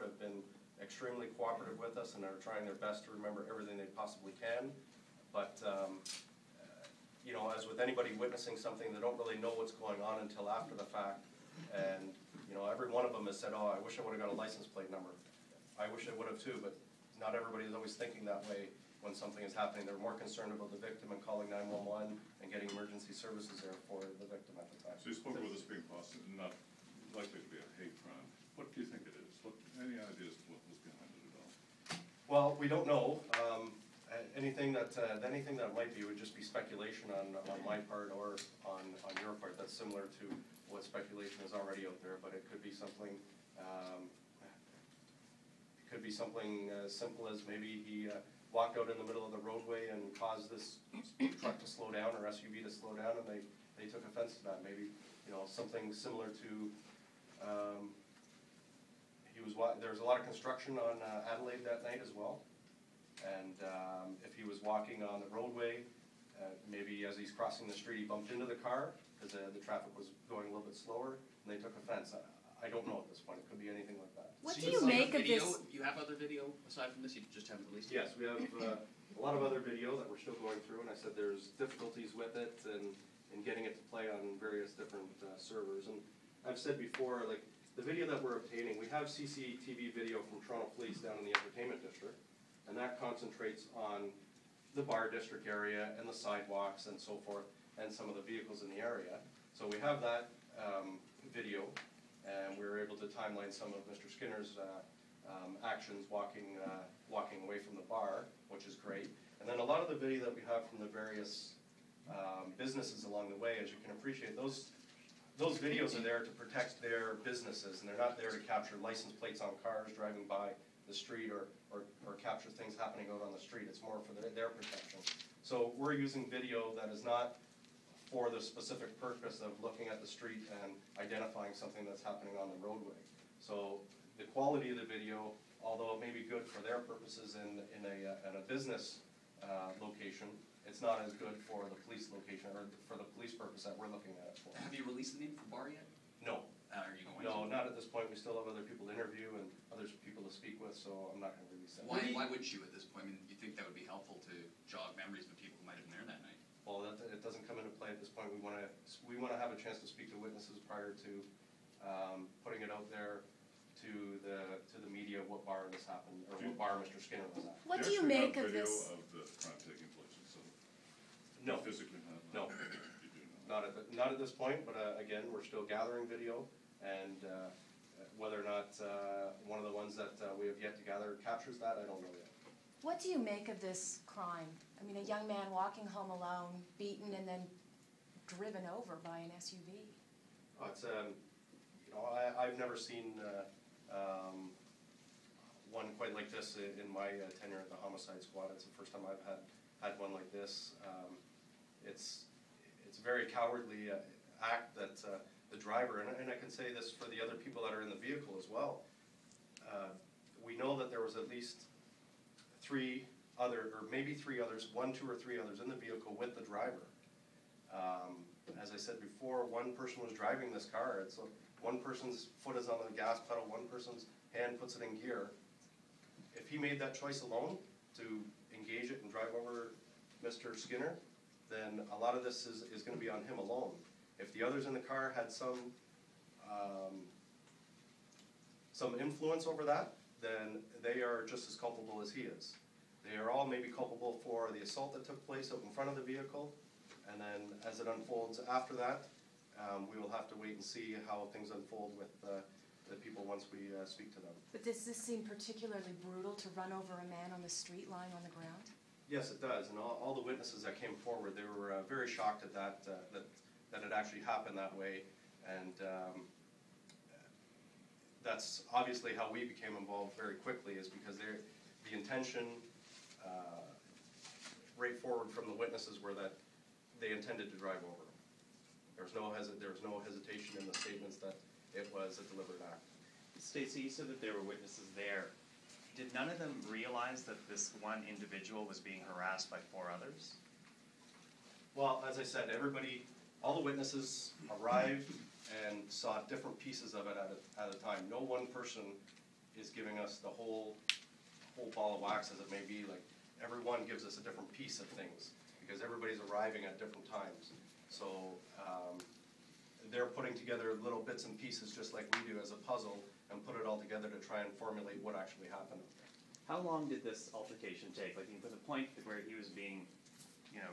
board have been extremely cooperative with us and are trying their best to remember everything they possibly can. But you know, as with anybody witnessing something, they don't really know what's going on until after the fact. And you know, every one of them has said, "Oh, I wish I would have got a license plate number." I wish I would have too, but not everybody is always thinking that way when something is happening. They're more concerned about the victim and calling 911 and getting emergency services there for the victim at the time. So you spoke about this being possible, not likely to be a hate crime. What do you think it is? Any ideas what was behind it at all? Well, we don't know. Anything that might be would just be speculation on my part or on your part. That's similar to what speculation is already out there, but it could be something. It could be something as simple as maybe he walked out in the middle of the roadway and caused this truck to slow down or SUV to slow down, and they took offense to that. Maybe, you know, something similar to. There was a lot of construction on Adelaide that night as well, and if he was walking on the roadway, maybe as he's crossing the street he bumped into the car because the traffic was going a little bit slower, and they took offense. I don't know at this point. It could be anything like that. What So do you make of video? this? You have other video aside from this? You just haven't released it? Yes, we have a lot of other video that we're still going through, and I said there's difficulties with it and getting it to play on various different servers. And I've said before, like, the video that we're obtaining, we have CCTV video from Toronto Police down in the entertainment district, and that concentrates on the bar district area and the sidewalks and so forth, and some of the vehicles in the area. So we have that video, and we were able to timeline some of Mr. Skinner's actions walking away from the bar, which is great. And then a lot of the video that we have from the various businesses along the way, as you can appreciate, those videos are there to protect their businesses, and they're not there to capture license plates on cars driving by the street or capture things happening out on the street. It's more for their protection. So we're using video that is not for the specific purpose of looking at the street and identifying something that's happening on the roadway. So the quality of the video, although it may be good for their purposes in a business location, it's not as good for the police location or for the police purpose that we're looking at it for. Have you released the name for bar yet? No. Are you going No, to? not at this point. We still have other people to interview and other people to speak with, so I'm not going to release that. Why would you at this point? I mean, you think that would be helpful to jog memories of people who might have been there that night? Well, it doesn't come into play at this point. We want to have a chance to speak to witnesses prior to putting it out there to the media what bar this happened or what bar Mr. Skinner was at. What do you make of video this? of the crime taking place itself? No. Physically No. You do not. Not at this point, but again, we're still gathering video, and whether or not one of the ones that we have yet to gather captures that, I don't know yet. What do you make of this crime? I mean, a young man walking home alone, beaten, and then driven over by an SUV. Oh, it's you know, I've never seen one quite like this in my tenure at the homicide squad. It's the first time I've had one like this. It's a very cowardly act that the driver, and I can say this for the other people that are in the vehicle as well. We know that there was at least maybe three others, 1, 2, or 3 others in the vehicle with the driver. As I said before, one person was driving this car. It's one person's foot is on the gas pedal, one person's hand puts it in gear. If he made that choice alone to engage it and drive over Mr. Skinner, then a lot of this is going to be on him alone. If the others in the car had some influence over that, then they are just as culpable as he is. They are all maybe culpable for the assault that took place out in front of the vehicle, and then as it unfolds after that, we will have to wait and see how things unfold with the people once we speak to them. But does this seem particularly brutal to run over a man on the street lying on the ground? Yes, it does, and all the witnesses that came forward, they were very shocked at that it actually happened that way, and that's obviously how we became involved very quickly, is because the intention right forward from the witnesses were that they intended to drive over. There was no hesitation in the statements that it was a deliberate act. Stacey, you said that there were witnesses there. Did none of them realize that this one individual was being harassed by 4 others? Well, as I said, all the witnesses arrived and saw different pieces of it at a time. No one person is giving us the whole ball of wax as it may be. Like, everyone gives us a different piece of things because everybody's arriving at different times. So they're putting together little bits and pieces just like we do as a puzzle and put it all together to try and formulate what actually happened. How long did this altercation take? Like, from the point where he was being,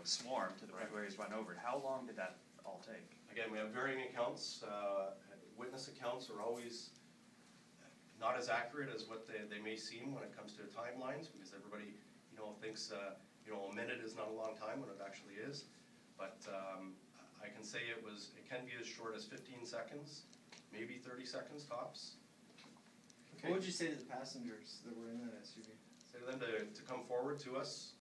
swarmed to the point where he was run over, how long did that all take? Again, we have varying accounts. Witness accounts are always not as accurate as what they may seem when it comes to timelines, because everybody, thinks, a minute is not a long time when it actually is. But I can say it can be as short as 15 seconds, maybe 30 seconds tops. What would you say to the passengers that were in that SUV? Say to them to come forward to us.